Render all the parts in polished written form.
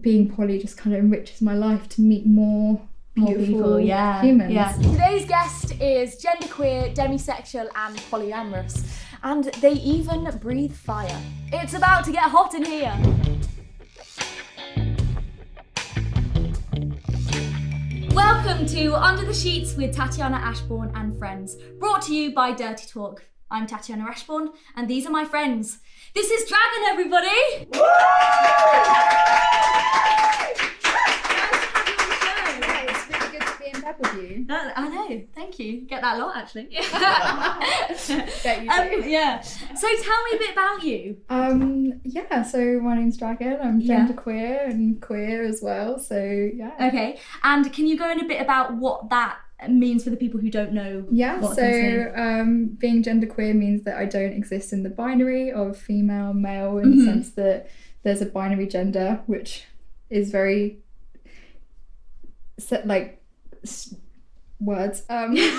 being poly just kind of enriches my life to meet more beautiful humans. Yeah. Today's guest is genderqueer, demisexual and polyamorous, and they even breathe fire. It's about to get hot in here. Welcome to Under the Sheets with Tatiana Ashbourne and friends, brought to you by Dirty Talk. I'm Tatiana Ashbourne and these are my friends. This is Dragon, everybody! With you. I know, thank you. Get that a lot, actually. Bet you do. Yeah. So tell me a bit about you. So my name's Dragon. I'm genderqueer and queer as well. So yeah. Okay. And can you go in a bit about what that means for the people who don't know? Yeah. Being genderqueer means that I don't exist in the binary of female, male, in the sense that there's a binary gender, which is very words like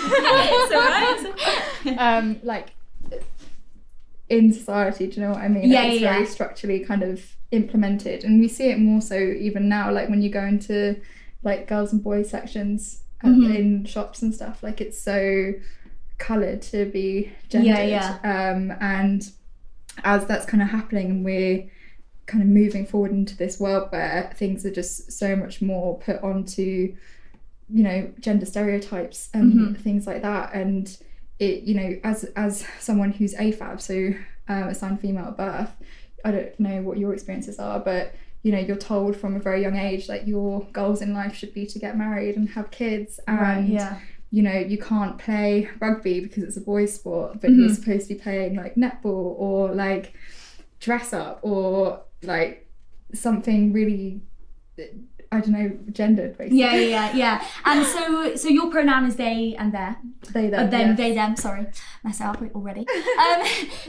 in society, do you know what I mean? It's very structurally kind of implemented, and we see it more so even now, like when you go into like girls and boys sections in shops and stuff, like it's so coloured to be gendered. And as that's kind of happening and we're kind of moving forward into this world where things are just so much more put onto, you know, gender stereotypes and things like that, and it, you know, as someone who's AFAB, so assigned female at birth, I don't know what your experiences are, but you know, you're told from a very young age that your goals in life should be to get married and have kids, and you know, you can't play rugby because it's a boys' sport, but you're supposed to be playing like netball or like dress up or like something really, I don't know, gendered basically. Yeah. And so your pronoun is they and their. They, them. They, them. Sorry, messed up already.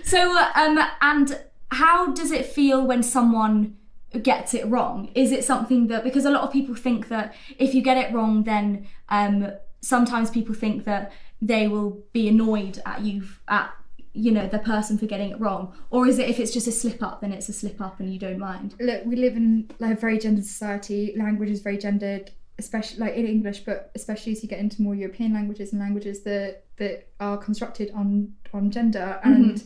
And how does it feel when someone gets it wrong? Is it something that, because a lot of people think that if you get it wrong, then sometimes people think that they will be annoyed at you, at, you know, the person for getting it wrong, or is it if it's just a slip up, then it's a slip up and you don't mind? Look, we live in like a very gendered society. Language is very gendered, especially like in English, but especially as you get into more European languages and languages that are constructed on gender. And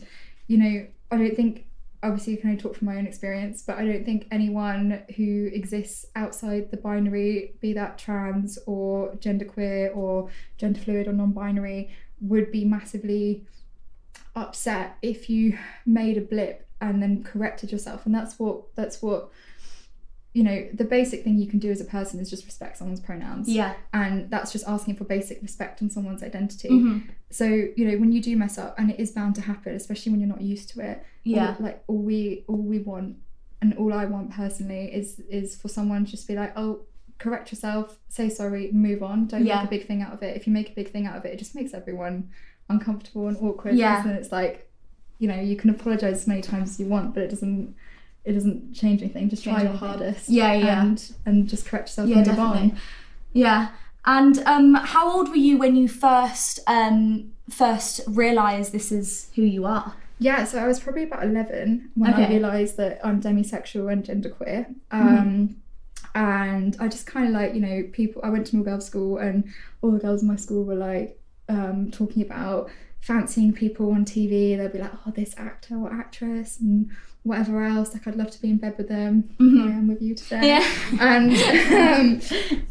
you know, I don't think, obviously I can only talk from my own experience, but I don't think anyone who exists outside the binary, be that trans or genderqueer or gender fluid or non-binary, would be massively upset if you made a blip and then corrected yourself. And that's what you know, the basic thing you can do as a person is just respect someone's pronouns, and that's just asking for basic respect on someone's identity. So you know, when you do mess up, and it is bound to happen, especially when you're not used to it, all we want, and all I want personally is for someone to just be like, oh, correct yourself, say sorry, move on, don't make a big thing out of it. If you make a big thing out of it, it just makes everyone uncomfortable and awkward. And it's like, you know, you can apologize as many times as you want, but it doesn't change anything. Just try your hardest. And just correct yourself and move on. And how old were you when you first realized this is who you are? So I was probably about 11 when I realized that I'm demisexual and genderqueer. And I just kind of like, you know, I went to an all-girls school, and all the girls in my school were like talking about fancying people on TV. They'll be like, oh, this actor or actress and whatever else, like I'd love to be in bed with them. I am with you today.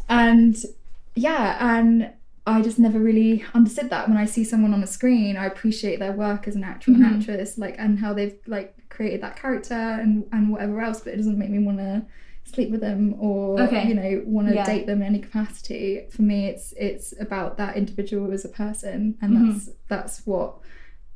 And I just never really understood that. When I see someone on a screen, I appreciate their work as an actor and actress, like, and how they've like created that character and whatever else, but it doesn't make me want to sleep with them or you know, want to date them in any capacity. For me, it's about that individual as a person, and that's what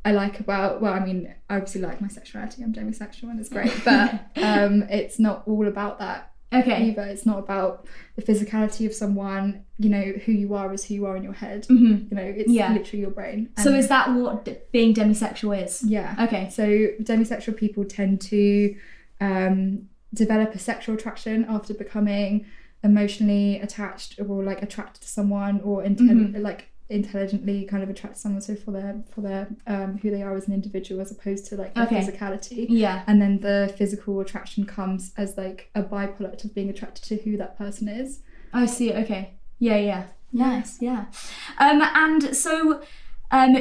I like about, well, I mean, I obviously like my sexuality, I'm demisexual and it's great, but it's not all about that either. It's not about the physicality of someone. You know, who you are is who you are in your head. You know, it's literally your brain. And so is that what being demisexual is? So demisexual people tend to develop a sexual attraction after becoming emotionally attached or like attracted to someone, or intelligently kind of attract someone, so for their who they are as an individual, as opposed to like their physicality. And then the physical attraction comes as like a byproduct of being attracted to who that person is. I see. Okay. Nice. And so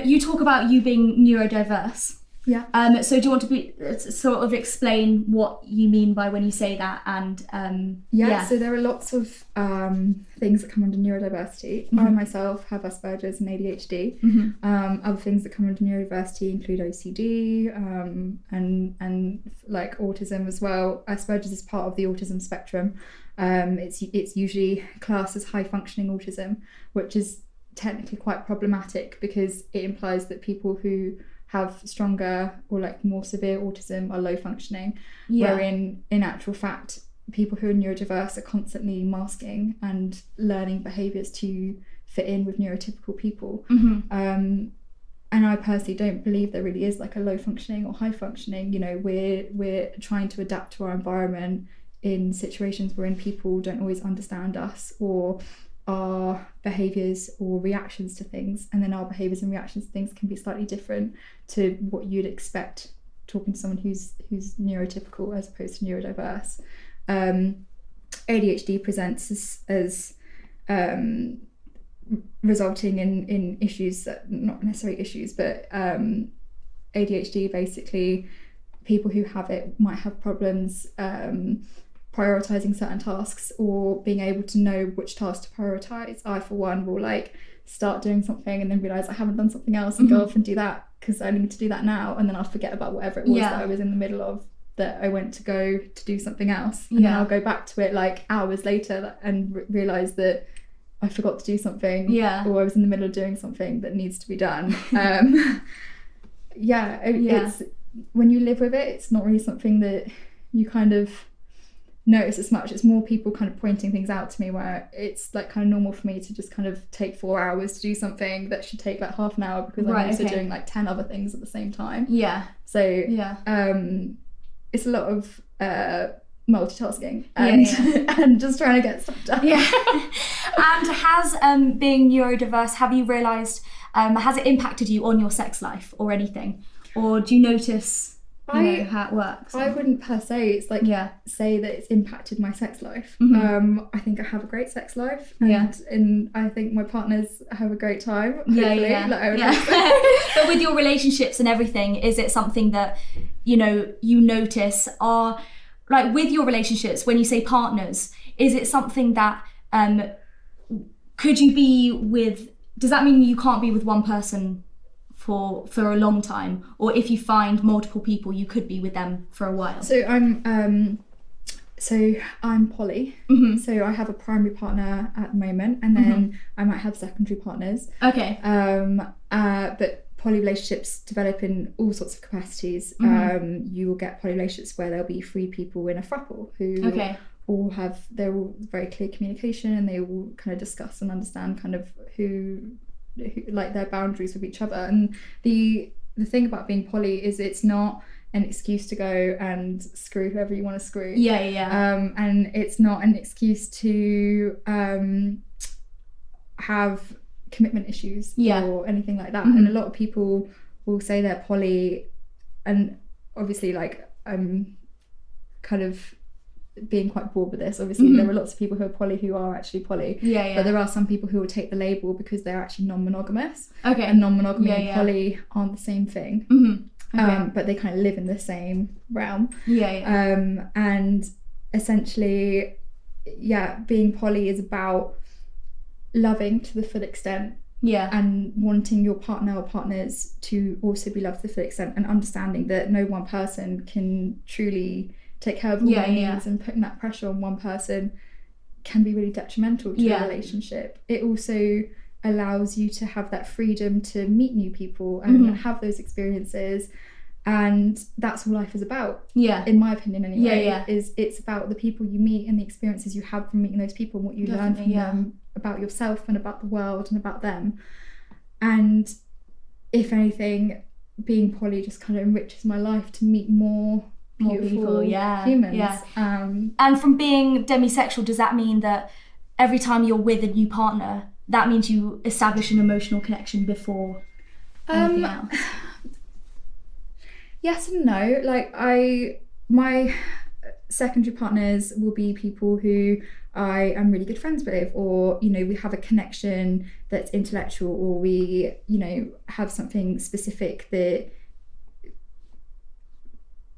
you talk about you being neurodiverse. So do you want to sort of explain what you mean by when you say that? And so there are lots of things that come under neurodiversity. I myself have Asperger's and ADHD. Other things that come under neurodiversity include OCD and like autism as well. Asperger's is part of the autism spectrum. It's usually classed as high functioning autism, which is technically quite problematic because it implies that people who have stronger or like more severe autism are low functioning, wherein in actual fact people who are neurodiverse are constantly masking and learning behaviours to fit in with neurotypical people. And I personally don't believe there really is like a low functioning or high functioning. You know, we're trying to adapt to our environment in situations wherein people don't always understand us or our behaviours or reactions to things, and then our behaviours and reactions to things can be slightly different to what you'd expect talking to someone who's neurotypical as opposed to neurodiverse. ADHD presents as resulting in issues that, not necessarily issues, but ADHD, basically people who have it might have problems prioritizing certain tasks or being able to know which task to prioritize. I, for one, will like start doing something and then realize I haven't done something else and go off and do that because I need to do that now, and then I'll forget about whatever it was that I was in the middle of, that I went to go to do something else, and then I'll go back to it like hours later and realize that I forgot to do something, or I was in the middle of doing something that needs to be done. It's when you live with it, it's not really something that you kind of notice as much. It's more people kind of pointing things out to me, where it's like kind of normal for me to just kind of take 4 hours to do something that should take like half an hour because I'm also doing like 10 other things at the same time. So it's a lot of multitasking and and just trying to get stuff done. And has being neurodiverse, have you realised, has it impacted you on your sex life or anything, or do you notice how it works? I wouldn't per se it's like say that it's impacted my sex life. I think I have a great sex life, and I think my partners have a great time, But with your relationships and everything, is it something that you notice are like with your relationships, when you say partners, is it something that could you be with, does that mean you can't be with one person for a long time, or if you find multiple people you could be with them for a while? So I'm poly. So I have a primary partner at the moment, and then I might have secondary partners. But poly relationships develop in all sorts of capacities. You will get poly relationships where there'll be 3 people in a throuple who they're all very clear communication, and they all kind of discuss and understand kind of who like their boundaries with each other. And the thing about being poly is it's not an excuse to go and screw whoever you want to screw. And it's not an excuse to have commitment issues or anything like that. And a lot of people will say they're poly, and obviously like I'm kind of being quite bored with this. Obviously there are lots of people who are poly who are actually poly, but there are some people who will take the label because they're actually non-monogamous, and non-monogamy and poly aren't the same thing. But they kind of live in the same realm. And essentially being poly is about loving to the full extent, and wanting your partner or partners to also be loved to the full extent, and understanding that no one person can truly take care of all their needs, and putting that pressure on one person can be really detrimental to a relationship. It also allows you to have that freedom to meet new people and have those experiences, and that's what life is about, in my opinion anyway. It's about the people you meet and the experiences you have from meeting those people, and what you learn from them about yourself and about the world and about them. And if anything, being poly just kind of enriches my life to meet more beautiful humans. And from being demisexual, does that mean that every time you're with a new partner that means you establish an emotional connection before anything else? Yes and no. Like my secondary partners will be people who I am really good friends with, or, you know, we have a connection that's intellectual, or we, you know, have something specific that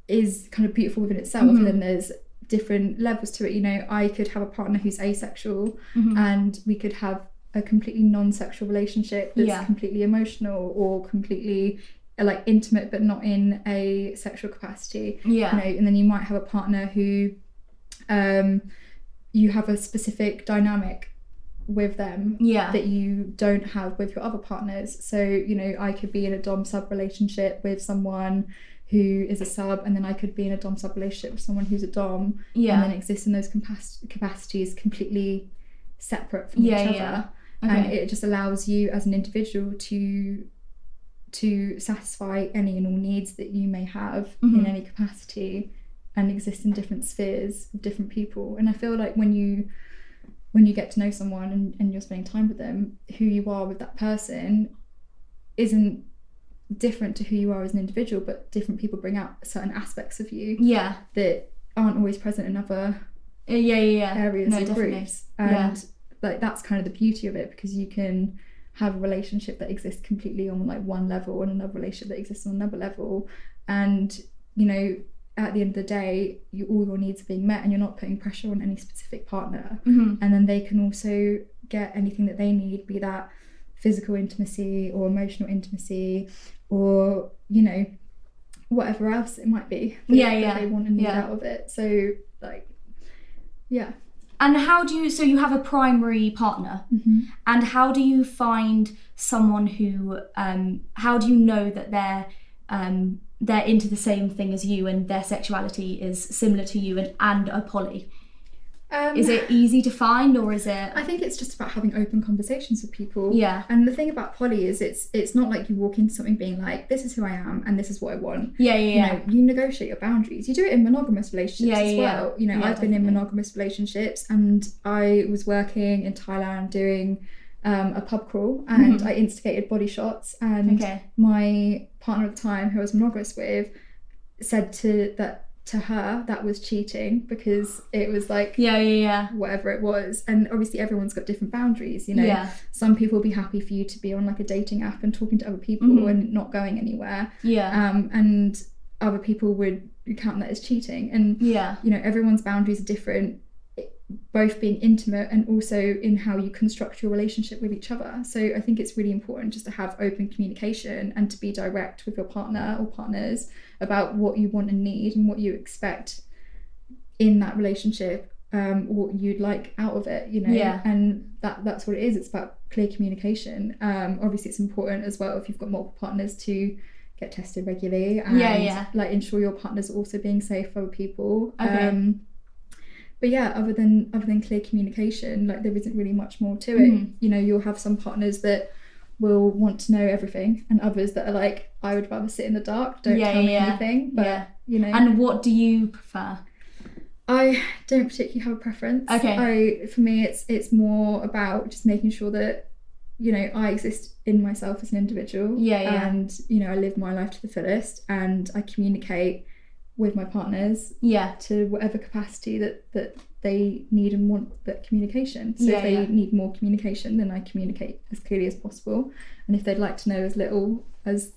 is kind of beautiful within itself. And then there's different levels to it. You know, I could have a partner who's asexual, and we could have a completely non-sexual relationship that's completely emotional or completely like intimate but not in a sexual capacity. You know, and then you might have a partner who you have a specific dynamic with them that you don't have with your other partners. So, you know, I could be in a dom-sub relationship with someone who is a sub, and then I could be in a dom-sub relationship with someone who's a dom, and then exist in those capacities completely separate from each other. And it just allows you as an individual to satisfy any and all needs that you may have in any capacity, and exist in different spheres with different people. And I feel like when you get to know someone and you're spending time with them, who you are with that person isn't different to who you are as an individual, but different people bring out certain aspects of you that aren't always present in other areas or groups. And like that's kind of the beauty of it, because you can have a relationship that exists completely on like one level and another relationship that exists on another level, and, you know, at the end of the day, all your needs are being met, and you're not putting pressure on any specific partner. And then they can also get anything that they need, be that physical intimacy or emotional intimacy, or, you know, whatever else it might be that they want and need out of it. So like, And how do you, so you have a primary partner, and how do you find someone who, how do you know that they're into the same thing as you and their sexuality is similar to you and are poly? Is it easy to find, or is it? I think it's just about having open conversations with people. And the thing about poly is it's not like you walk into something being like, this is who I am and this is what I want. You know, you negotiate your boundaries. You do it in monogamous relationships as well. You know, I've been in monogamous relationships, and I was working in Thailand doing a pub crawl, and I instigated body shots, and my partner at the time, who I was monogamous with, said to her that was cheating, because it was like whatever it was. And obviously everyone's got different boundaries, you know. Some people will be happy for you to be on like a dating app and talking to other people and not going anywhere, and other people would count that as cheating. And you know, everyone's boundaries are different, both being intimate and also in how you construct your relationship with each other. So I think it's really important just to have open communication and to be direct with your partner or partners about what you want and need and what you expect in that relationship, what you'd like out of it, you know. And that's what it is. It's about clear communication. Obviously it's important as well, if you've got multiple partners, to get tested regularly and like ensure your partner's also being safe for other people. But other than clear communication, like there isn't really much more to it. You know, you'll have some partners that will want to know everything, and others that are like, I would rather sit in the dark, don't tell me anything. But you know. And what do you prefer? I don't particularly have a preference. For me it's more about just making sure that, you know, I exist in myself as an individual, and, you know, I live my life to the fullest, and I communicate with my partners to whatever capacity that they need and want that communication. So if they need more communication, then I communicate as clearly as possible, and if they'd like to know as little as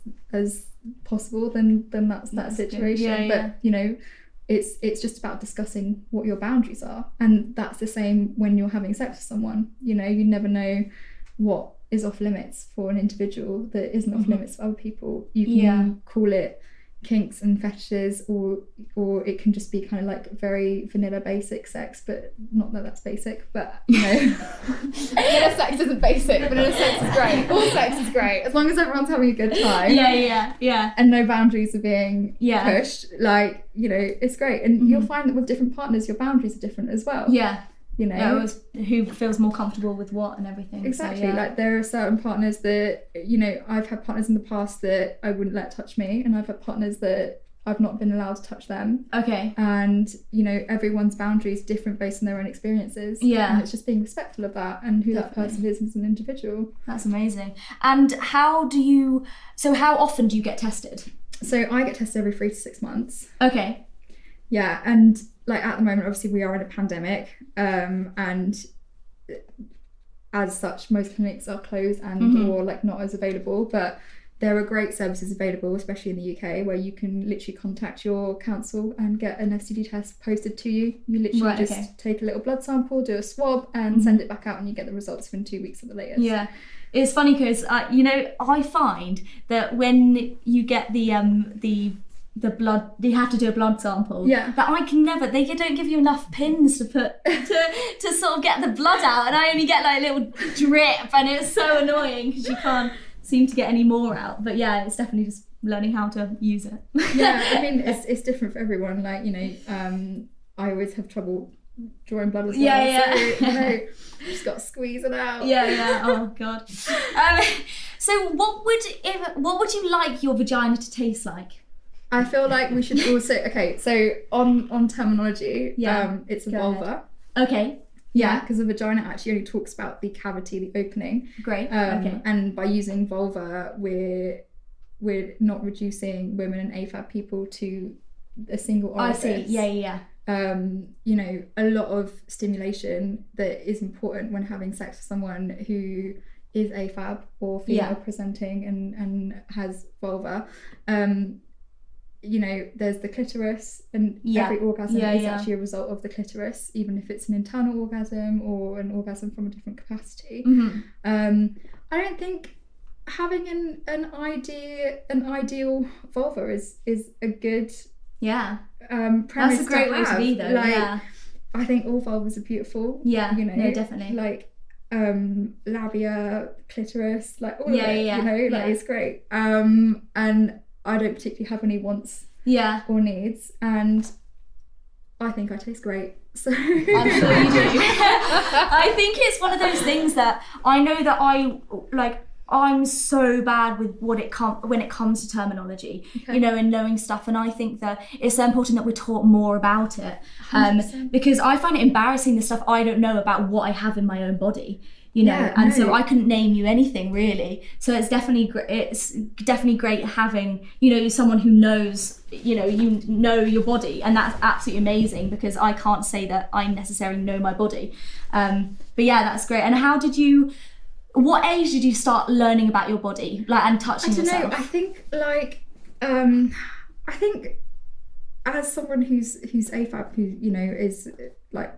possible, then that's that situation. But you know, it's just about discussing what your boundaries are, and that's the same when you're having sex with someone. You know, you never know what is off limits for an individual that isn't off limits for other people. You can call it kinks and fetishes, or it can just be kind of like very vanilla basic sex, but not that that's basic, but you know. Vanilla sex isn't basic. Vanilla sex is great. All sex is great as long as everyone's having a good time, and no boundaries are being pushed. Like, you know, it's great. And you'll find that with different partners your boundaries are different as well. You know, who feels more comfortable with what and everything. Exactly. So, like there are certain partners that, you know, I've had partners in the past that I wouldn't let touch me, and I've had partners that I've not been allowed to touch them. Okay. And, you know, everyone's boundaries different based on their own experiences. Yeah. And it's just being respectful of that and who that person is as an individual. That's amazing. And how often do you get tested? So I get tested every 3 to 6 months. Okay. Yeah, and like at the moment, obviously we are in a pandemic, and as such, most clinics are closed and or like not as available, but there are great services available, especially in the UK, where you can literally contact your council and get an STD test posted to you. You literally take a little blood sample, do a swab, and send it back out, and you get the results within 2 weeks at the latest. Yeah. It's funny because, you know, I find that when you get the blood, you have to do a blood sample. Yeah. But I can never, they don't give you enough pins to put, to sort of get the blood out. And I only get like a little drip, and it's so annoying because you can't seem to get any more out. But yeah, it's definitely just learning how to use it. Yeah, I mean, it's different for everyone. Like, you know, I always have trouble drawing blood as well. Yeah. So, you know, just got to squeeze it out. Yeah. Oh God. So what would you like your vagina to taste like? I feel like we should also, so on terminology, it's a vulva. Okay. Yeah, because the vagina actually only talks about the cavity, the opening. Great. And by using vulva, we're not reducing women and AFAB people to a single orifice. I see. Yeah. You know, a lot of stimulation that is important when having sex with someone who is AFAB or female presenting and has vulva. You know, there's the clitoris, and every orgasm is actually a result of the clitoris, even if it's an internal orgasm or an orgasm from a different capacity. I don't think having an ideal vulva is a good premise. That's a great way to be though. Like, I think all vulvas are beautiful. Yeah, you know, no, definitely. Like labia, clitoris, like all of it. Yeah, you know, like it's great. And I don't particularly have any wants or needs, and I think I taste great. So I'm sure you do. I think it's one of those things that I know that I'm so bad with when it comes to terminology, you know, and knowing stuff, and I think that it's so important that we're taught more about it, because I find it embarrassing the stuff I don't know about what I have in my own body. You know, so I couldn't name you anything really. So it's definitely great having, you know, someone who knows, you know your body, and that's absolutely amazing because I can't say that I necessarily know my body. But yeah, that's great. And what age did you start learning about your body, like, and touching yourself? I don't know. I think I think as someone who's AFAB, who, you know, is like,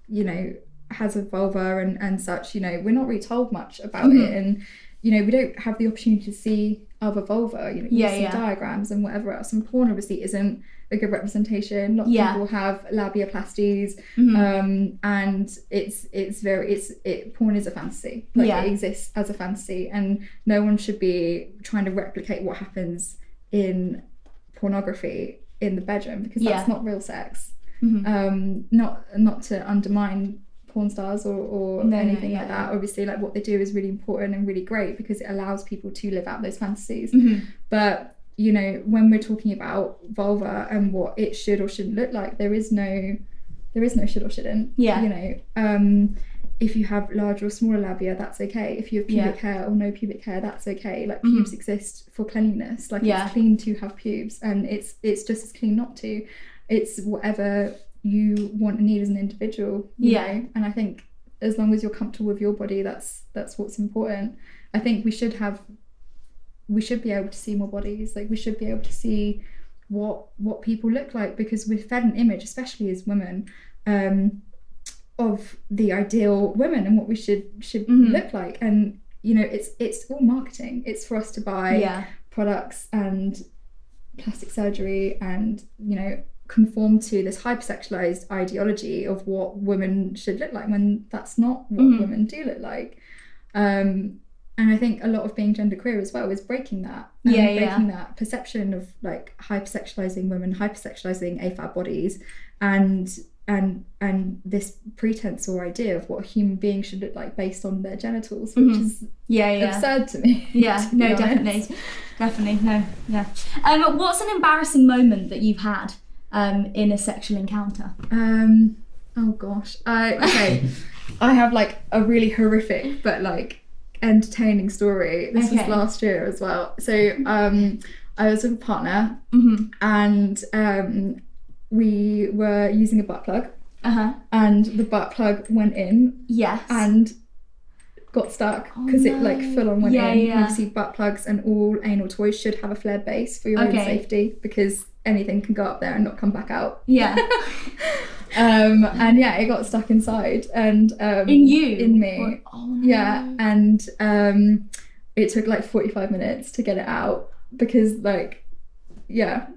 you know, has a vulva and such, you know, we're not really told much about it, and you know, we don't have the opportunity to see other vulva, you know, you see diagrams and whatever else, and porn obviously isn't a good representation. Lots of people have labiaplasties, and porn is a fantasy, like it exists as a fantasy, and no one should be trying to replicate what happens in pornography in the bedroom, because that's not real sex. Not to undermine porn stars or anything like that. Obviously, like, what they do is really important and really great because it allows people to live out those fantasies. But you know, when we're talking about vulva and what it should or shouldn't look like, there is no should or shouldn't. You know, if you have larger or smaller labia, that's okay. If you have pubic hair or no pubic hair, that's okay. Like, pubes exist for cleanliness. Like, it's clean to have pubes, and it's just as clean not to. It's whatever you want and need as an individual, you know. And I think as long as you're comfortable with your body, that's what's important. I think we should be able to see more bodies. Like, we should be able to see what people look like, because we're fed an image, especially as women, of the ideal women and what we should look like. And you know, it's all marketing. It's for us to buy products and plastic surgery, and you know, conform to this hypersexualized ideology of what women should look like, when that's not what women do look like. And I think a lot of being genderqueer as well is breaking that, breaking that perception of like hypersexualizing women, hypersexualizing AFAB bodies, and and this pretense or idea of what a human being should look like based on their genitals, which is absurd to me. Yeah, no, definitely, no, yeah. What's an embarrassing moment that you've had in a sexual encounter? Oh gosh, okay. I have like a really horrific but like entertaining story. This was last year as well. So I was with a partner, and we were using a butt plug, and the butt plug went in, and got stuck because it like full on went in. Obviously, butt plugs and all anal toys should have a flared base for your own safety, because anything can go up there and not come back out. And it got stuck inside, and in me. And it took like 45 minutes to get it out, because like you're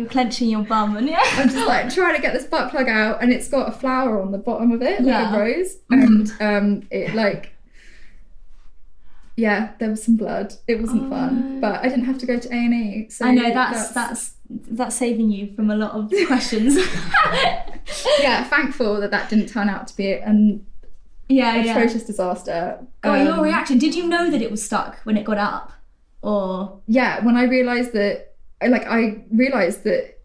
clenching your bum, and I'm just like trying to get this butt plug out, and it's got a flower on the bottom of it, like a rose, and it like there was some blood. It wasn't fun, but I didn't have to go to A&E. So I know that's saving you from a lot of questions. Thankful that didn't turn out to be an atrocious disaster. Your reaction, did you know that it was stuck when it got up? Or when I realised that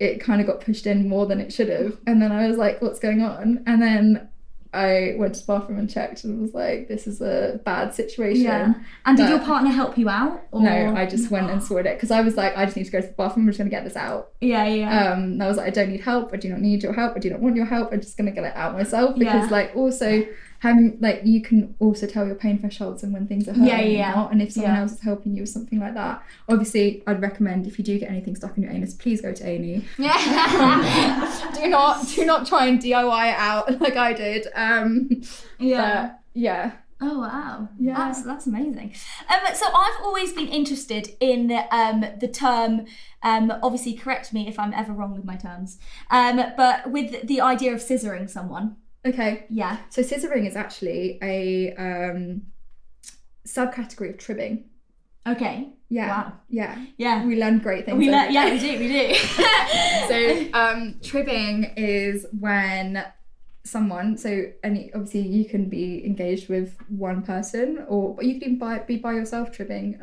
it kind of got pushed in more than it should have, and then I was like, what's going on? And then I went to the bathroom and checked, and was like, this is a bad situation. And did your partner help you out? Or? No, I just went and sorted it, because I was like, I just need to go to the bathroom, I'm just going to get this out. I was like, I don't need help, I do not need your help, I do not want your help, I'm just going to get it out myself, because like also having like, you can also tell your pain thresholds and when things are hurting out, and if someone else is helping you with something like that, obviously I'd recommend, if you do get anything stuck in your anus, please go to A&E. do not try and DIY it out like I did. Oh wow, that's amazing. So I've always been interested in the term, obviously correct me if I'm ever wrong with my terms, but with the idea of scissoring someone. Okay. Yeah. So scissoring is actually a subcategory of tribbing. Okay. Yeah. Wow. Yeah. We learn great things. We do. So tribbing is when someone, obviously you can be engaged with one person, but you can even be by yourself tribbing.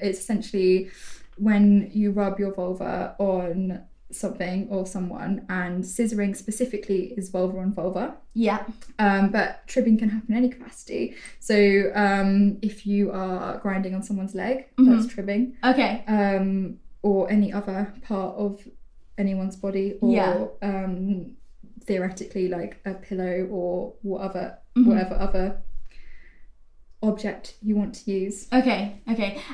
It's essentially when you rub your vulva on something or someone, and scissoring specifically is vulva on vulva. But tribbing can happen in any capacity. So if you are grinding on someone's leg, that's tribbing. Or any other part of anyone's body, or theoretically like a pillow or whatever other object you want to use. Okay.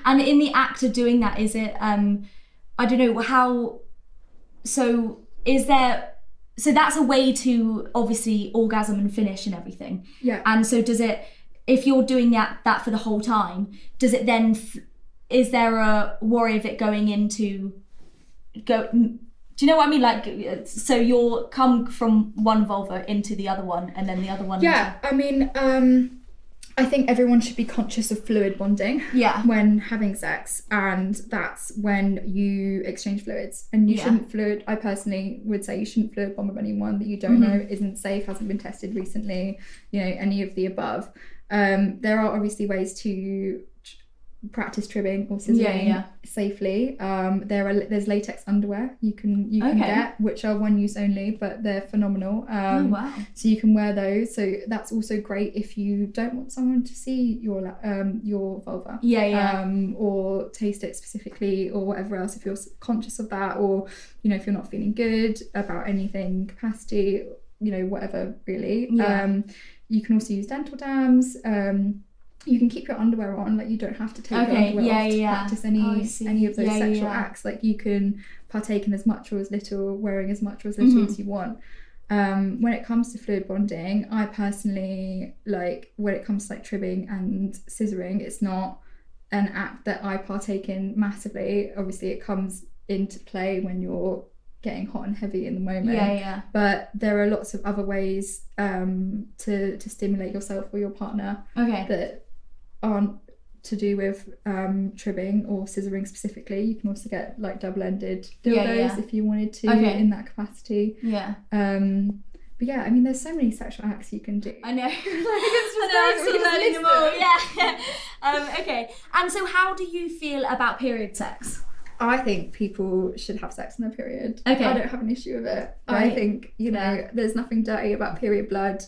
And in the act of doing that, is it I don't know how, so that's a way to obviously orgasm and finish and everything. And so does it, if you're doing that for the whole time, does it then is there a worry of it going into do you know what I mean? Like, so you'll come from one vulva into the other one, and then the other one. I mean, I think everyone should be conscious of fluid bonding when having sex, and that's when you exchange fluids, and you shouldn't I personally would say you shouldn't fluid bond with anyone that you don't know, isn't safe, hasn't been tested recently, any of the above. There are obviously ways to practice tribbing or scissoring safely. There's latex underwear you can get, which are one use only, but they're phenomenal. So you can wear those. So that's also great if you don't want someone to see your vulva, or taste it specifically, or whatever else. If you're conscious of that, or if you're not feeling good about anything capacity, whatever really. You can also use dental dams. You can keep your underwear on, like you don't have to take your underwear off to practice any of those sexual acts. Like you can partake in as much or as little, wearing as much or as little as you want. When it comes to fluid bonding, I personally, like when it comes to like tribbing and scissoring, it's not an act that I partake in massively. Obviously it comes into play when you're getting hot and heavy in the moment, but there are lots of other ways to stimulate yourself or your partner that aren't to do with tribbing or scissoring specifically. You can also get like double-ended dildos if you wanted to in that capacity. But yeah, I mean, there's so many sexual acts you can do. I know. I'm still learning them all. Yeah. Okay. And so, how do you feel about period sex? I think people should have sex on their period. Okay. I don't have an issue with it. Right. I think, there's nothing dirty about period blood.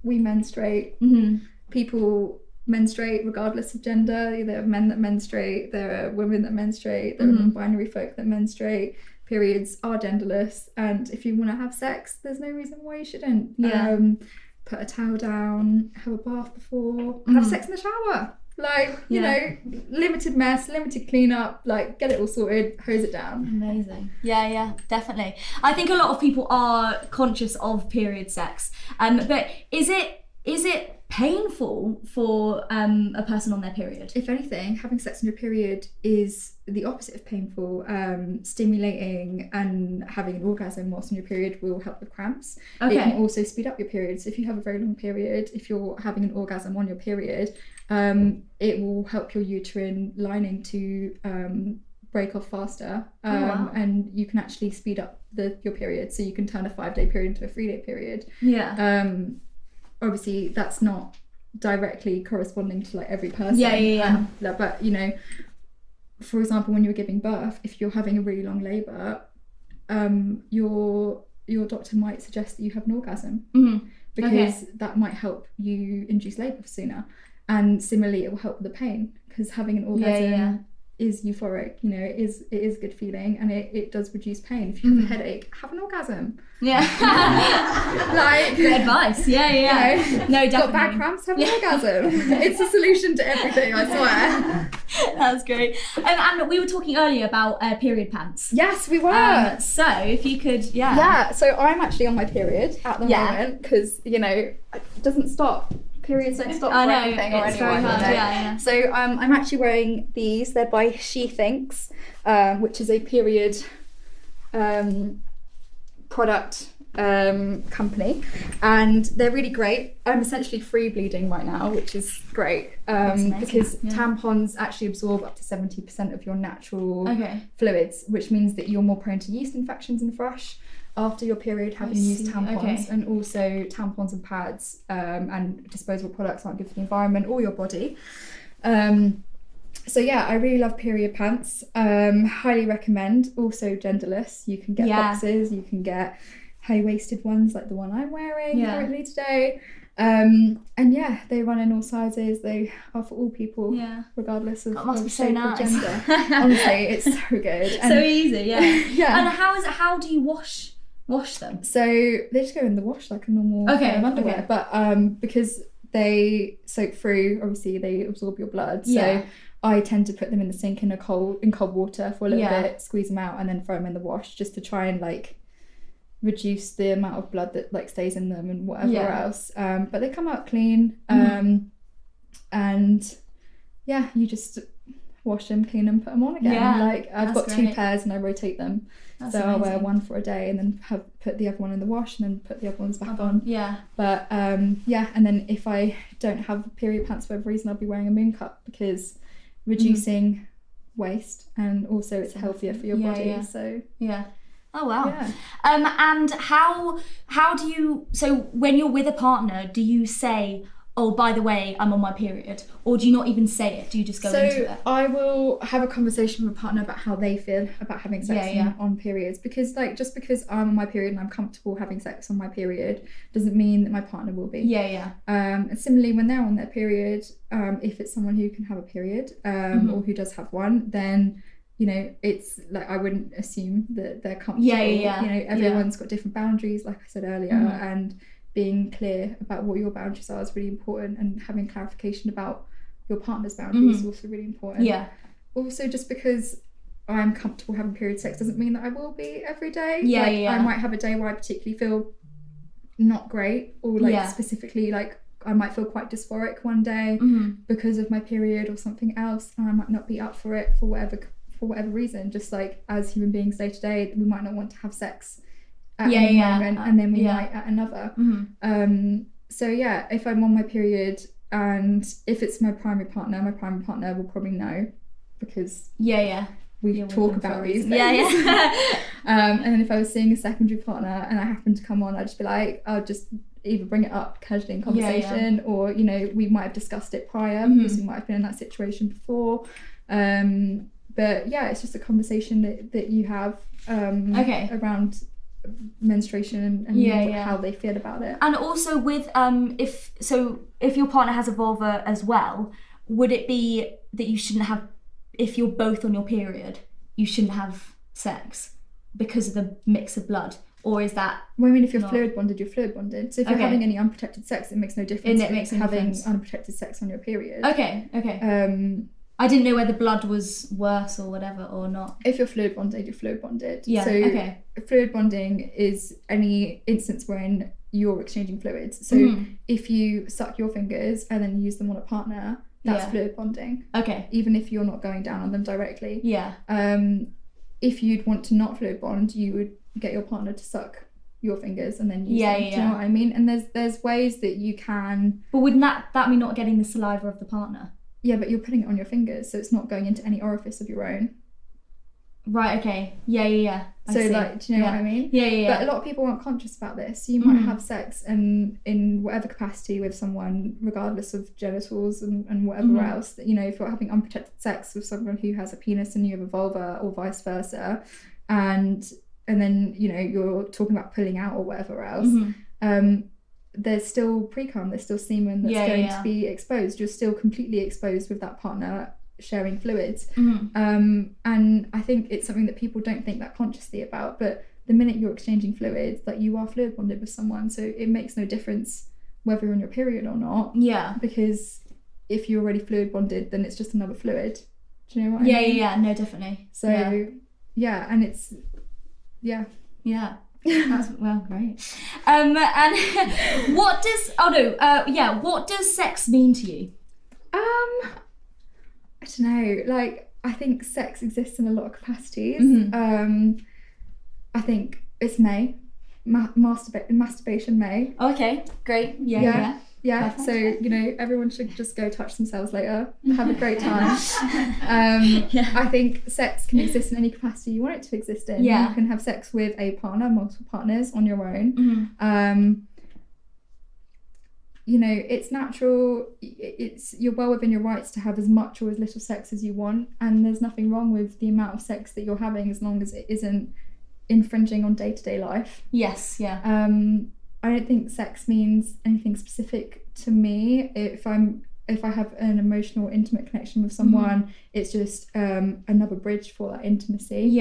We menstruate. Mm-hmm. People menstruate regardless of gender. There are men that menstruate. There are women that menstruate. There are non-binary folk that menstruate. Periods are genderless. And if you want to have sex, there's no reason why you shouldn't. Yeah. Put a towel down, have a bath before, have sex in the shower. Like, you know, limited mess, limited cleanup, like get it all sorted, hose it down. Amazing. Yeah, definitely. I think a lot of people are conscious of period sex. But is it painful for a person on their period? If anything, having sex on your period is the opposite of painful. Stimulating and having an orgasm whilst on your period will help with cramps. Okay. It can also speed up your period. So if you have a very long period, if you're having an orgasm on your period, it will help your uterine lining to break off faster. And you can actually speed up your period. So you can turn a 5-day period into a 3-day period. Yeah. Obviously that's not directly corresponding to like every person. Yeah. But for example, when you're giving birth, if you're having a really long labour, your doctor might suggest that you have an orgasm, because that might help you induce labour sooner. And similarly, it will help with the pain, because having an orgasm is euphoric. It is a good feeling, and it does reduce pain. If you have a headache, have an orgasm. Yeah. Like, good advice. Yeah. No, definitely. Got back cramps, have an orgasm. It's a solution to everything, I swear. That's great. And we were talking earlier about period pants. Yes, we were. So if you could, Yeah, so I'm actually on my period at the moment, because, it doesn't stop. Periods don't stop for anything or it's anyone. Very hard. Yeah. So I'm actually wearing these. They're by She Thinks, which is a period product company, and they're really great. I'm essentially free bleeding right now, which is great, because tampons actually absorb up to 70% of your natural fluids, which means that you're more prone to yeast infections and thrush after your period, having used tampons. And also tampons and pads and disposable products aren't good for the environment or your body. So I really love period pants. Highly recommend. Also genderless. You can get boxes, you can get high-waisted ones like the one I'm wearing currently today. And they run in all sizes. They are for all people, regardless of shape or gender. Honestly, it's so good. And so easy, And how do you wash them? So they just go in the wash like a normal pair of underwear, but because they soak through, obviously they absorb your blood. So I tend to put them in the sink in cold water for a little bit, squeeze them out, and then throw them in the wash, just to try and like reduce the amount of blood that like stays in them and whatever else. But they come out clean, and you just wash them, clean them, put them on again. Like I've got 2 pairs and I rotate them. That's so amazing. I'll wear one for a day and then put the other one in the wash and then put the other ones back on. But and then if I don't have period pants for whatever reason, I'll be wearing a moon cup, because reducing waste, and also it's healthier for your body. So oh wow. And how do you, so when you're with a partner, do you say, oh, by the way, I'm on my period? Or do you not even say it? Do you just go into it? I will have a conversation with a partner about how they feel about having sex on periods. Because just because I'm on my period and I'm comfortable having sex on my period doesn't mean that my partner will be. And similarly, when they're on their period, if it's someone who can have a period or who does have one, then it's like I wouldn't assume that they're comfortable. Everyone's got different boundaries, like I said earlier, and being clear about what your boundaries are is really important, and having clarification about your partner's boundaries is also really important. Also, just because I'm comfortable having period sex doesn't mean that I will be every day. I might have a day where I particularly feel not great, or specifically like I might feel quite dysphoric one day because of my period or something else, and I might not be up for it for whatever reason. Just like as human beings day to day, we might not want to have sex at any moment, and then we might at another. So if I'm on my period, and if it's my primary partner will probably know, because we talk about these things. Yeah. And then if I was seeing a secondary partner and I happened to come on, I'd just be like, I'll just either bring it up casually in conversation, or you know, we might have discussed it prior because we might have been in that situation before. But yeah, it's just a conversation that you have around menstruation and how they feel about it. And also with if your partner has a vulva as well, would it be that you shouldn't have, if you're both on your period, you shouldn't have sex because of the mix of blood? Or is that... Well, I mean, if you're fluid bonded, you're fluid bonded. So if you're having any unprotected sex, it makes no difference having unprotected sex on your period. Okay. I didn't know whether blood was worse or whatever or not. If you're fluid bonded, you're fluid bonded. Yeah, so fluid bonding is any instance wherein you're exchanging fluids. So if you suck your fingers and then use them on a partner, that's fluid bonding. Okay. Even if you're not going down on them directly. Yeah. If you'd want to not fluid bond, you would get your partner to suck your fingers and then use them. Do you know what I mean? And there's ways that you can... But wouldn't that mean not getting the saliva of the partner? Yeah, but you're putting it on your fingers, so it's not going into any orifice of your own. Right, okay. Yeah. So, like, do you know what I mean? Yeah. But a lot of people aren't conscious about this. You might have sex and in whatever capacity with someone, regardless of genitals and whatever else. You know, if you're having unprotected sex with someone who has a penis and you have a vulva, or vice versa, and then, you know, you're talking about pulling out or whatever else, there's still pre-cum, there's still semen that's going to be exposed. You're still completely exposed with that partner sharing fluids. And I think it's something that people don't think that consciously about, but the minute you're exchanging fluids, like, you are fluid bonded with someone, so it makes no difference whether you're on your period or not. Yeah. Because if you're already fluid bonded, then it's just another fluid. Do you know what I mean? Yeah, no, definitely. So and it's That's, well, great. And what does sex mean to you? I don't know. Like, I think sex exists in a lot of capacities. I think it's masturbation may. Okay, great. Yeah. Perfect. So, you know, everyone should just go touch themselves later, have a great time. I think sex can exist in any capacity you want it to exist in. You can have sex with a partner, multiple partners, on your own. You know, it's natural. You're well within your rights to have as much or as little sex as you want, and there's nothing wrong with the amount of sex that you're having, as long as it isn't infringing on day-to-day life. Yes. I don't think sex means anything specific to me. If I have an emotional, intimate connection with someone, it's just another bridge for that intimacy.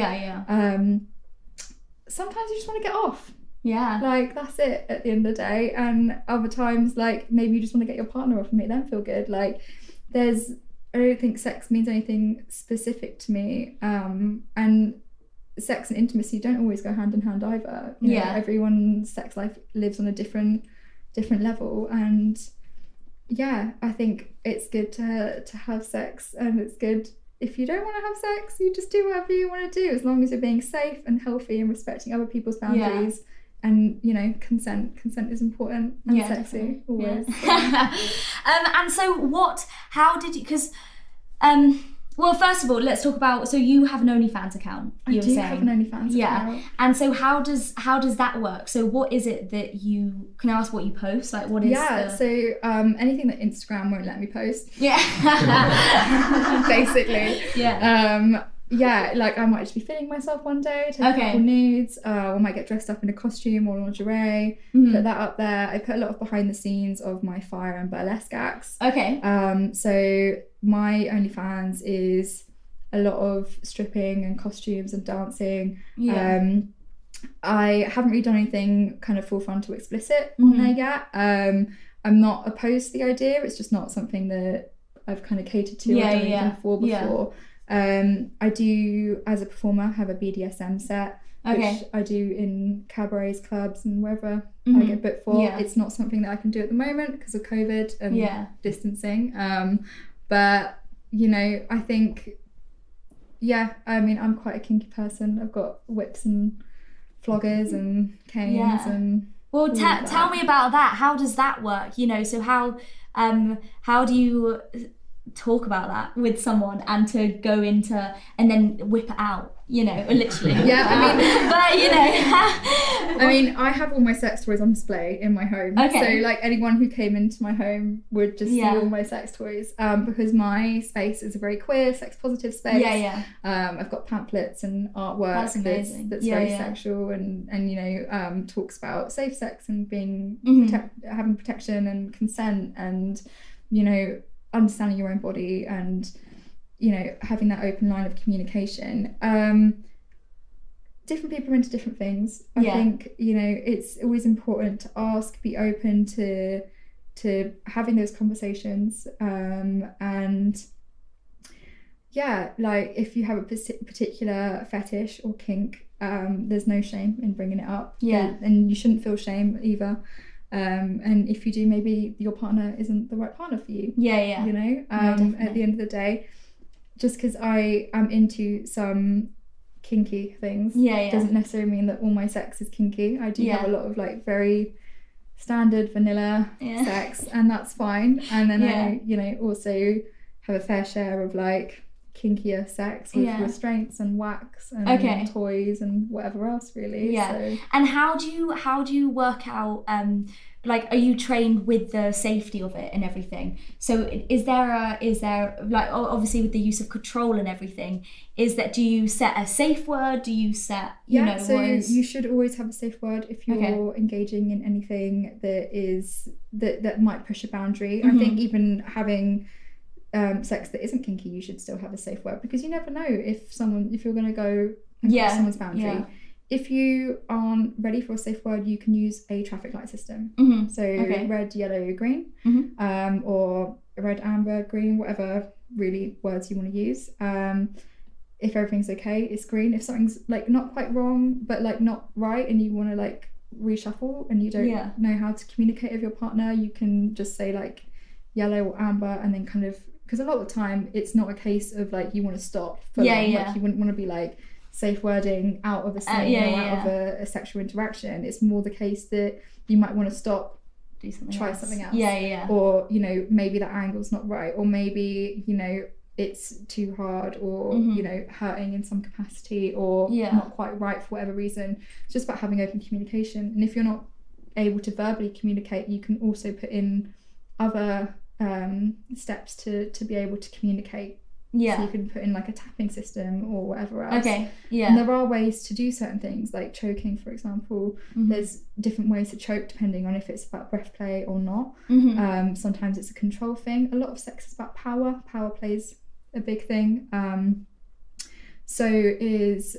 Sometimes you just want to get off. Like, that's it at the end of the day. And other times, like, maybe you just want to get your partner off and make them feel good. Like, I don't think sex means anything specific to me. And sex and intimacy don't always go hand in hand either. You know, everyone's sex life lives on a different level, and I think it's good to have sex, and it's good if you don't want to have sex, you just do whatever you want to do, as long as you're being safe and healthy and respecting other people's boundaries. And, you know, consent is important and sexy always. And so how did you, because well, first of all, let's talk about, so you have an OnlyFans account. I do have an OnlyFans account. And so how does that work? So what is it that you, can I ask what you post? Like, what is so anything that Instagram won't let me post. Basically. Like, I might just be filming myself one day, take a couple nudes, I might get dressed up in a costume or lingerie, put that up there. I put a lot of behind the scenes of my fire and burlesque acts. So my OnlyFans is a lot of stripping and costumes and dancing. I haven't really done anything kind of full frontal explicit on there yet. I'm not opposed to the idea, it's just not something that I've kind of catered to or done anything for before. I do, as a performer, have a BDSM set, which I do in cabarets, clubs, and wherever I get booked for. It's not something that I can do at the moment because of COVID and distancing. But, you know, I think, I mean, I'm quite a kinky person. I've got whips and floggers and canes and... Well, tell me about that. How does that work? You know, so how do you... talk about that with someone and to go into and then whip it out, you know, literally. Yeah, I mean, but you know, I mean, I have all my sex toys on display in my home. Okay. So like anyone who came into my home would just see all my sex toys, because my space is a very queer, sex positive space. I've got pamphlets and artwork That's amazing. that's very sexual and you know, talks about safe sex and being having protection and consent and, you know, understanding your own body and, you know, having that open line of communication. Different people are into different things. I think, you know, it's always important to ask, be open to having those conversations, and yeah, like if you have a particular fetish or kink, there's no shame in bringing it up. And you shouldn't feel shame either. And if you do, maybe your partner isn't the right partner for you. You know, at the end of the day, just because I am into some kinky things doesn't necessarily mean that all my sex is kinky. I do have a lot of like very standard vanilla sex, and that's fine. And then I, you know, also have a fair share of like kinkier sex with restraints and wax and toys and whatever else really. So. And how do you work out, like, are you trained with the safety of it and everything? So is there like, obviously with the use of control and everything, do you set a safe word? Do you set, you know, so you should always have a safe word if you're engaging in anything that might push a boundary. I think even having sex that isn't kinky, you should still have a safe word, because you never know if you're going to go and cross someone's boundary. If you aren't ready for a safe word, you can use a traffic light system. So red, yellow, green, or red, amber, green, whatever really words you want to use. If everything's okay, it's green. If something's like not quite wrong but like not right and you want to like reshuffle and you don't know how to communicate with your partner, you can just say like yellow or amber, and then kind of, because a lot of the time it's not a case of like you want to stop like you wouldn't want to be like safe wording out of a scene or out of a sexual interaction. It's more the case that you might want to stop, do something try else. something else, or you know, maybe that angle's not right, or maybe, you know, it's too hard, or you know, hurting in some capacity, or not quite right for whatever reason. It's just about having open communication. And if you're not able to verbally communicate, you can also put in other steps to be able to communicate. So you can put in like a tapping system or whatever else. And there are ways to do certain things, like choking, for example. There's different ways to choke depending on if it's about breath play or not. Sometimes it's a control thing. A lot of sex is about power. Power plays a big thing. So is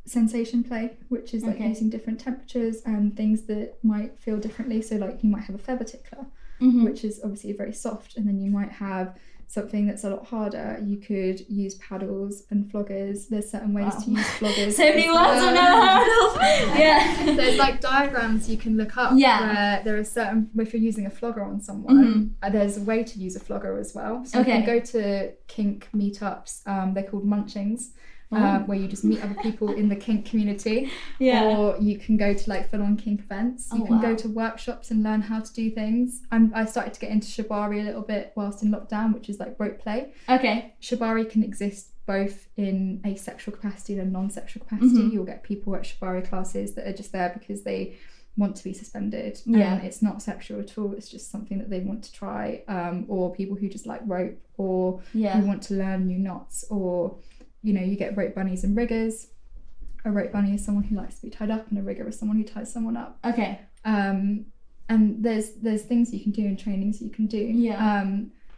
sensation play, which is like using different temperatures and things that might feel differently. So like you might have a feather tickler, which is obviously very soft, and then you might have something that's a lot harder. You could use paddles and floggers. There's certain ways to use floggers. So many words I've never heard of. There's like diagrams you can look up where there are certain, if you're using a flogger on someone, there's a way to use a flogger as well. So you can go to kink meetups, they're called munchings. Where you just meet other people in the kink community, or you can go to like full-on kink events. You can go to workshops and learn how to do things. I started to get into shibari a little bit whilst in lockdown, which is like rope play. Shibari can exist both in a sexual capacity and a non-sexual capacity. You'll get people at shibari classes that are just there because they want to be suspended, and it's not sexual at all, it's just something that they want to try, or people who just like rope, or who want to learn new knots, or you know, you get rope bunnies and riggers. A rope bunny is someone who likes to be tied up, and a rigger is someone who ties someone up. And there's things you can do and trainings you can do.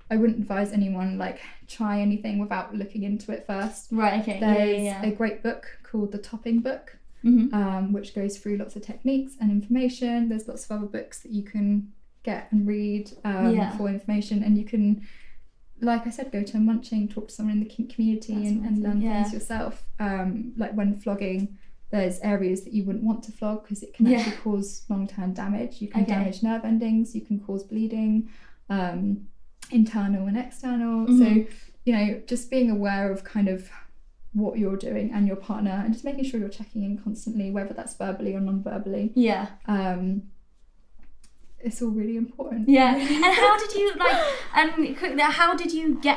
I wouldn't advise anyone like try anything without looking into it first. There's a great book called The Topping Book, which goes through lots of techniques and information. There's lots of other books that you can get and read for information, and you can, like I said, go to a munching, talk to someone in the kink community, and learn things yourself. Like when flogging, there's areas that you wouldn't want to flog because it can actually cause long-term damage. You can damage nerve endings, you can cause bleeding, internal and external. So, you know, just being aware of kind of what you're doing and your partner, and just making sure you're checking in constantly, whether that's verbally or non-verbally. it's all really important. Yeah. And how did you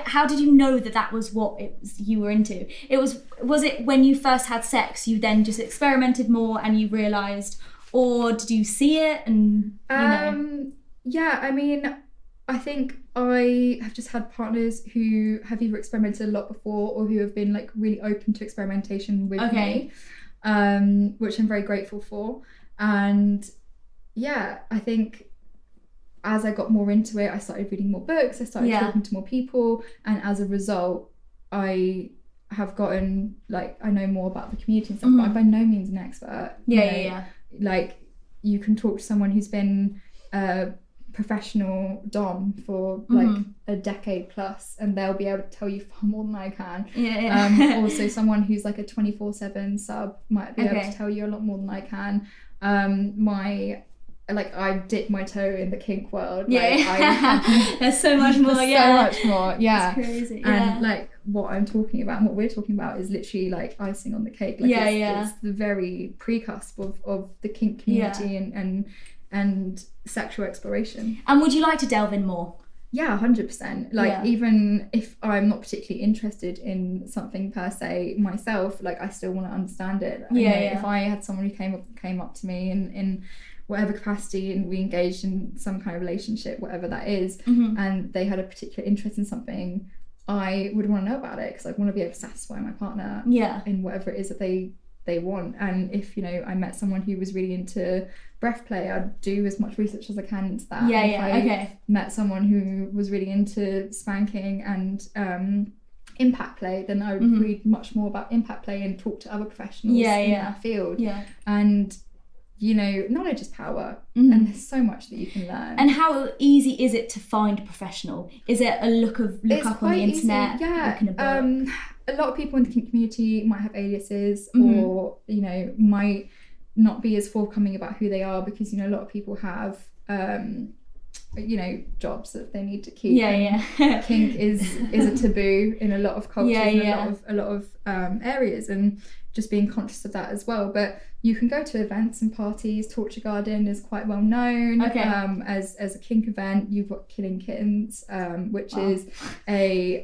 how did you know that was what it was you were into? Was it when you first had sex, you then just experimented more and you realised, or did you see it and yeah, I mean, I think I have just had partners who have either experimented a lot before or who have been like really open to experimentation with me, which I'm very grateful for. And yeah, I think as I got more into it, I started reading more books, I started talking to more people, and as a result, I have gotten, like, I know more about the community and stuff, but I'm by no means an expert. Like, you can talk to someone who's been a professional dom for like a decade plus, and they'll be able to tell you far more than I can. Also, someone who's like a 24/7 sub might be able to tell you a lot more than I can. I dip my toe in the kink world. There's so much more. So much more. It's crazy. And like what I'm talking about and what we're talking about is literally like icing on the cake. Like it's the very precusp of the kink community and sexual exploration. And would you like to delve in more? Yeah, 100%. Like, even if I'm not particularly interested in something per se myself, like, I still want to understand it. If I had someone who came up to me in whatever capacity and we engaged in some kind of relationship, whatever that is, and they had a particular interest in something, I would want to know about it, because I want to be able to satisfy my partner in whatever it is that they want. And if, you know, I met someone who was really into breath play, I'd do as much research as I can into that. If I met someone who was really into spanking and impact play, then I would read much more about impact play and talk to other professionals in that field. And, you know, knowledge is power, and there's so much that you can learn. And how easy is it to find a professional? Is it a look up on the internet? A lot of people in the kink community might have aliases, or, you know, might not be as forthcoming about who they are, because, you know, a lot of people have you know, jobs that they need to keep. Kink is a taboo in a lot of cultures, a lot of areas, and just being conscious of that as well. But you can go to events and parties. Torture Garden is quite well known as a kink event. You've got Killing Kittens, which is a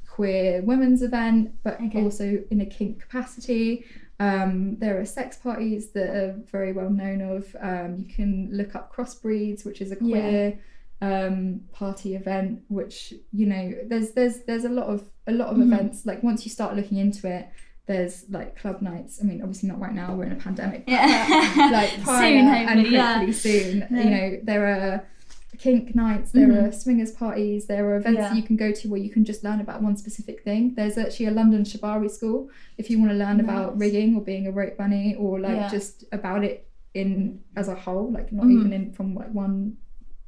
queer women's event, but also in a kink capacity. There are sex parties that are very well known of. You can look up Crossbreeds, which is a queer party event, which, you know, there's a lot of events. Like, once you start looking into it, there's like club nights. I mean, obviously not right now, we're in a pandemic, but like prior and hopefully soon. You know, there are kink nights, there are swingers parties, there are events that you can go to where you can just learn about one specific thing. There's actually a London shibari school if you want to learn about rigging or being a rope bunny, or like just about it in as a whole, like not even in from like one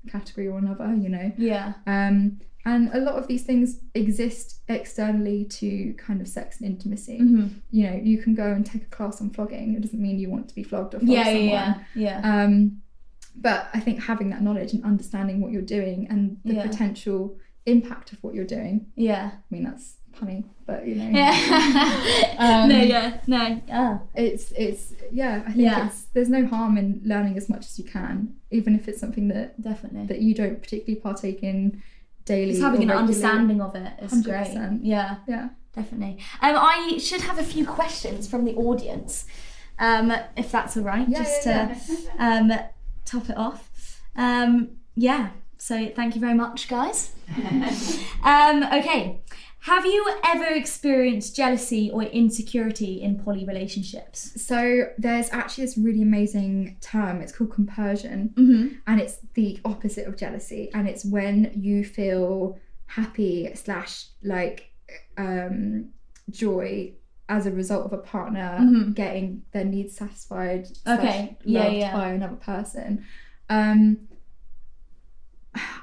category or another, you know. And a lot of these things exist externally to kind of sex and intimacy. You know, you can go and take a class on flogging. It doesn't mean you want to be flogged or flog someone. But I think having that knowledge and understanding what you're doing and the potential impact of what you're doing. I mean, that's punny, but, you know. It's I think there's no harm in learning as much as you can, even if it's something that that you don't particularly partake in daily. Just having an understanding of it is 100%. great. Definitely. I should have a few questions from the audience, if that's all right, to top it off. So thank you very much, guys. Okay, have you ever experienced jealousy or insecurity in poly relationships? So there's actually this really amazing term, it's called compersion, and it's the opposite of jealousy, and it's when you feel happy / like joy as a result of a partner getting their needs satisfied / loved by another person.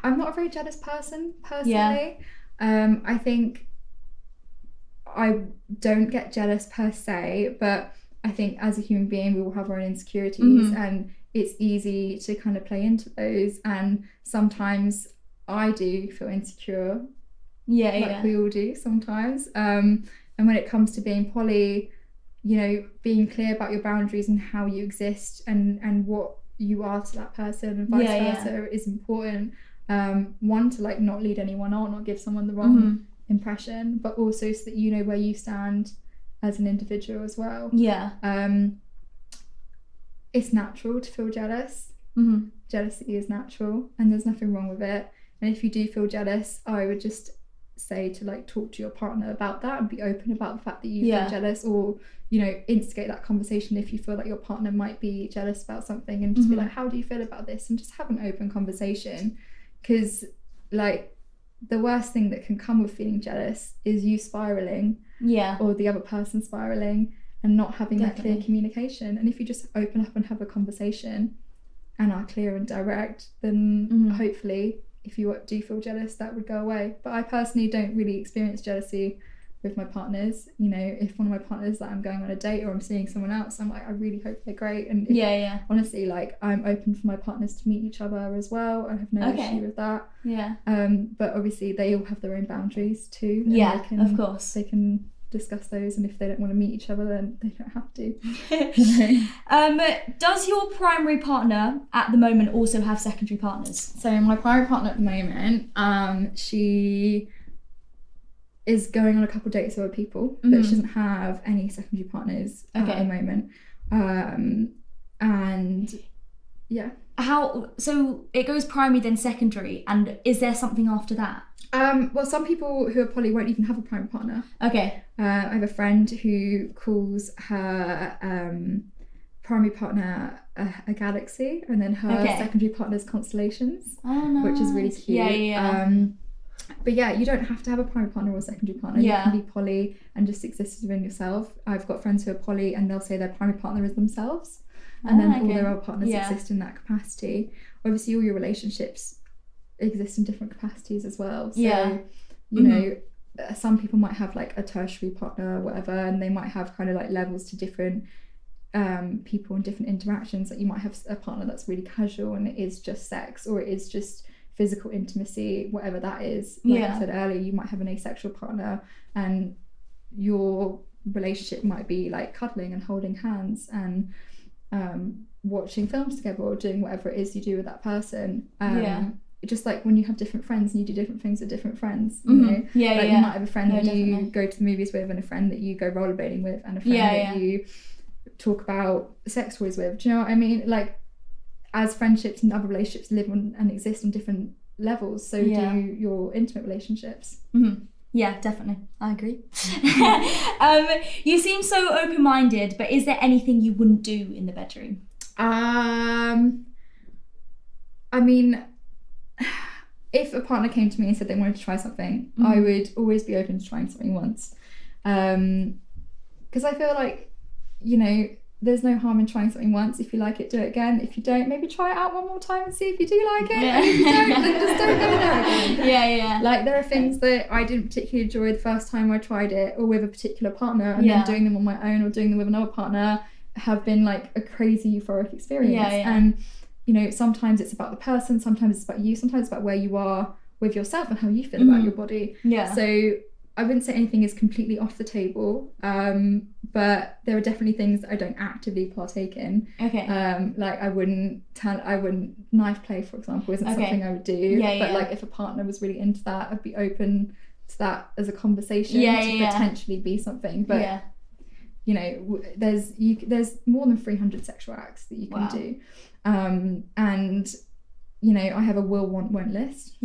I'm not a very jealous person personally. I think I don't get jealous per se, but I think as a human being we all have our own insecurities, and it's easy to kind of play into those, and sometimes I do feel insecure, like we all do sometimes. And when it comes to being poly, you know, being clear about your boundaries and how you exist and what you are to that person, and vice versa is important. One, to like not lead anyone on or give someone the wrong impression, but also so that you know where you stand as an individual as well. It's natural to feel jealous. Jealousy is natural, and there's nothing wrong with it. And if you do feel jealous, I would just say to like talk to your partner about that and be open about the fact that you feel jealous, or you know, instigate that conversation if you feel like your partner might be jealous about something, and just be like, how do you feel about this, and just have an open conversation. Because like the worst thing that can come with feeling jealous is you spiraling, or the other person spiraling, and not having that clear communication. And if you just open up and have a conversation and are clear and direct, then hopefully if you do feel jealous, that would go away. But I personally don't really experience jealousy with my partners. You know, if one of my partners that I'm going on a date or I'm seeing someone else, I'm like, I really hope they're great. And honestly, like, I'm open for my partners to meet each other as well. I have no issue with that. But obviously they all have their own boundaries too. And of course they can discuss those, and if they don't want to meet each other, then they don't have to. Does your primary partner at the moment also have secondary partners? So my primary partner at the moment, she is going on a couple dates with other people, but she doesn't have any secondary partners at the moment. And yeah. How, so it goes primary then secondary, and is there something after that? Well, some people who are poly won't even have a primary partner. I have a friend who calls her primary partner a galaxy, and then her secondary partner's constellations, which is really cute. But yeah, you don't have to have a primary partner or a secondary partner. You can be poly and just exist within yourself. I've got friends who are poly and they'll say their primary partner is themselves, and then all their other partners exist in that capacity. Obviously, all your relationships exist in different capacities as well. So you know, some people might have like a tertiary partner or whatever, and they might have kind of like levels to different people and different interactions. Like you might have a partner that's really casual and it is just sex, or it is just physical intimacy, whatever that is. Like I said earlier, you might have an asexual partner and your relationship might be like cuddling and holding hands and watching films together, or doing whatever it is you do with that person. Just like when you have different friends and you do different things with different friends, you know, like you might have a friend that you go to the movies with, and a friend that you go rollerblading with, and a friend that you talk about sex toys with. Do you know what I mean? Like, as friendships and other relationships live on and exist on different levels, so do your intimate relationships. Yeah, definitely. I agree. You seem so open-minded, but is there anything you wouldn't do in the bedroom? I mean, if a partner came to me and said they wanted to try something, I would always be open to trying something once. Because I feel like, you know, there's no harm in trying something once. If you like it, do it again. If you don't, maybe try it out one more time and see if you do like it. And if you don't, then just don't go there again. Like, there are things that I didn't particularly enjoy the first time I tried it, or with a particular partner, and then doing them on my own or doing them with another partner have been like a crazy euphoric experience. And you know, sometimes it's about the person, sometimes it's about you, sometimes it's about where you are with yourself and how you feel about your body. So I wouldn't say anything is completely off the table, but there are definitely things that I don't actively partake in. Like I wouldn't knife play, for example, isn't something I would do. But like if a partner was really into that, I'd be open to that as a conversation to potentially be something. But you know, there's more than 300 sexual acts that you can do. And you know, I have a will, want, won't list.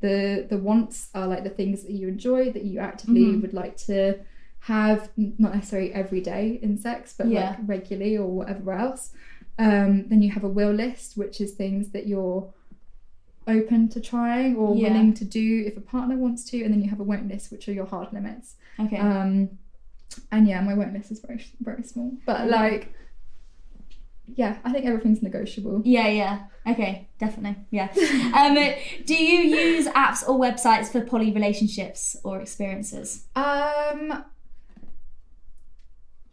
The wants are like the things that you enjoy, that you actively would like to have, not necessarily every day in sex, but like regularly or whatever else. Then you have a will list, which is things that you're open to trying or willing to do if a partner wants to. And then you have a won't list, which are your hard limits. And yeah, my won't list is very, very small, but like, yeah, I think everything's negotiable. Okay, definitely. Do you use apps or websites for poly relationships or experiences?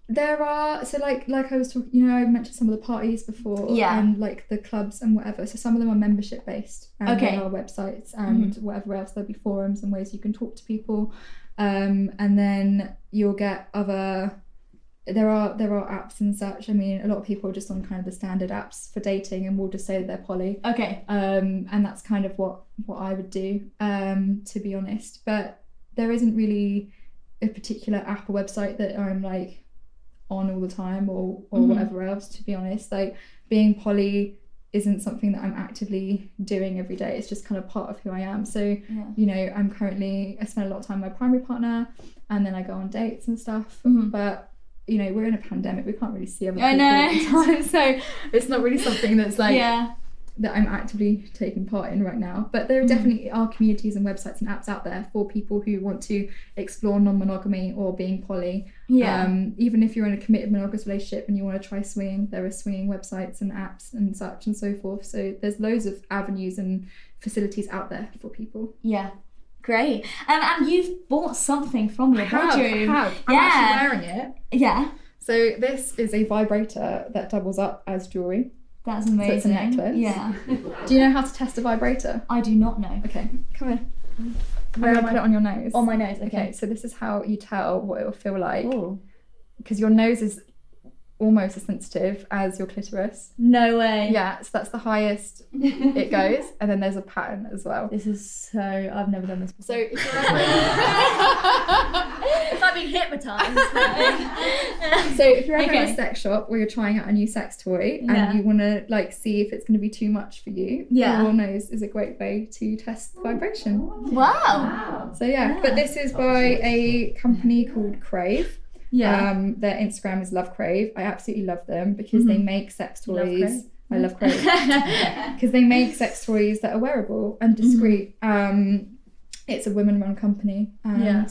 There are, so like I was talking, you know, I mentioned some of the parties before, and like the clubs and whatever. So some of them are membership based, and there are websites and whatever else. There'll be forums and ways you can talk to people, and then you'll get other there are apps and such. I mean, a lot of people are just on kind of the standard apps for dating, and will just say that they're poly. Okay. And that's kind of what I would do, to be honest. But there isn't really a particular app or website that I'm like on all the time, or whatever else, to be honest. Like, being poly isn't something that I'm actively doing every day. It's just kind of part of who I am. So you know, I spend a lot of time with my primary partner, and then I go on dates and stuff. But you know, we're in a pandemic, we can't really see other people all the time, so it's not really something that's like that I'm actively taking part in right now. But there definitely are communities and websites and apps out there for people who want to explore non-monogamy or being poly. Even if you're in a committed monogamous relationship and you want to try swinging, there are swinging websites and apps and such and so forth. So there's loads of avenues and facilities out there for people. Great. And you've bought something from your bedroom. I'm actually wearing it. So this is a vibrator that doubles up as jewellery. That's amazing. So it's a necklace. Do you know how to test a vibrator? I do not know. Okay, come in. I'm going to put it on your nose. On my nose, okay. So this is how you tell what it will feel like. Because your nose is almost as sensitive as your clitoris. No way. Yeah, so that's the highest it goes, and then there's a pattern as well. This is so... I've never done this before. So if you're it's like being hypnotised. So if you're ever in a sex shop where you're trying out a new sex toy and you want to like see if it's going to be too much for you, your nose is a great way to test the vibration. Wow. So but this is by a company called Crave. Their Instagram is Love Crave. I absolutely love them because they make sex toys. I love Crave because they make sex toys that are wearable and discreet. It's a women-run company, and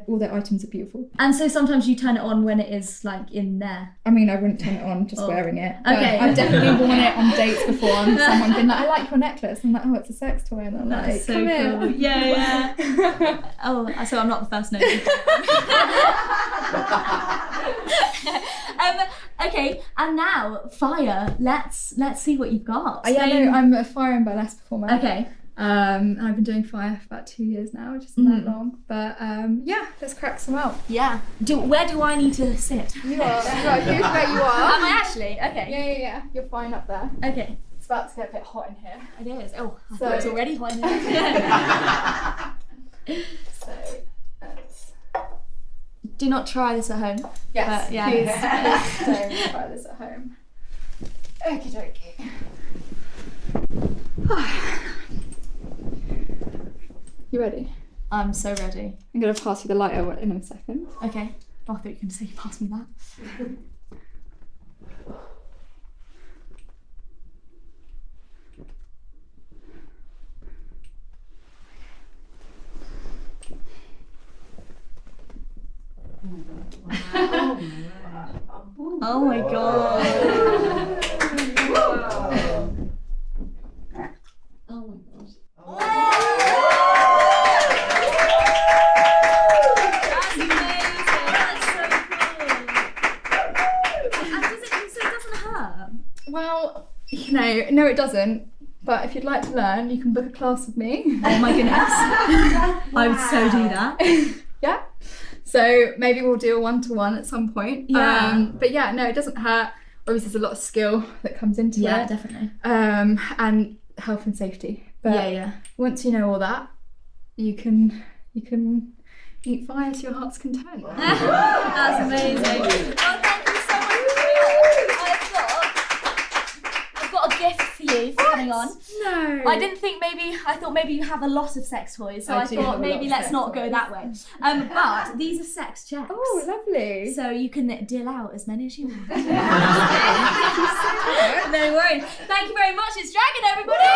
all their items are beautiful. And so sometimes you turn it on when it is like in there. I mean, I wouldn't turn it on just wearing it. Okay. I've definitely worn it on dates before, and someone been like, "I like your necklace." I'm like, "Oh, it's a sex toy," and I'm like, so "Come cool. here." Yeah. Oh, so I'm not the first note. Okay, and now fire. Let's see what you've got. I'm a fire and burlesque performer. Okay. And I've been doing fire for about 2 years now, which isn't that long. But let's crack some out. Where do I need to sit? You are. Here's where you are. Am I actually? Okay. Yeah. You're fine up there. Okay. It's about to get a bit hot in here. It is. Oh, I thought it's already hot in here. Do not try this at home. Yes. Please don't try this at home. Okie dokie. You ready? I'm so ready. I'm going to pass you the lighter in a second. Okay. Oh, I thought you were going to say pass me that. Oh my god. Oh my gosh. That's amazing. That's so cool. And it doesn't hurt? Well, no it doesn't. But if you'd like to learn, you can book a class with me. Oh my goodness. I would so do that. Yeah. So maybe we'll do a one-to-one at some point. But no, it doesn't hurt. Obviously, there's a lot of skill that comes into it. Yeah, definitely. And health and safety. But once you know all that, you can eat fire to your heart's content. That's amazing. Well, thank you so much for that. I've got a gift for you for coming on. No. I thought maybe you have a lot of sex toys, so I thought maybe let's not go that way. But these are sex checks. Oh, lovely. So you can deal out as many as you want. Thank you so much. No worries. Thank you very much. It's Dragon, everybody!